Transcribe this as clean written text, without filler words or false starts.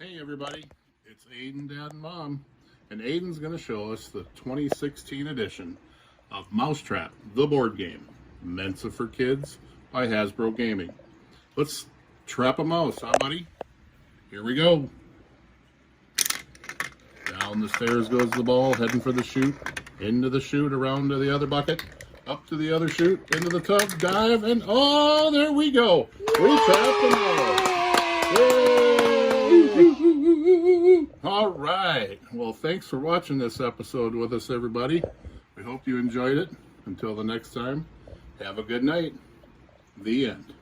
Hey everybody, it's Aiden, Dad, and Mom, and Aiden's going to show us the 2016 edition of Mousetrap, the board game, Mensa for Kids by Hasbro Gaming. Let's trap a mouse, huh buddy? Here we go. Down the stairs goes the ball, heading for the chute, into the chute, around to the other bucket, up to the other chute, into the tub, dive, and oh, there we go. We trapped the mouse. Yay! All right. Well, thanks for watching this episode with us, everybody. We hope you enjoyed it. Until the next time, have a good night. The end.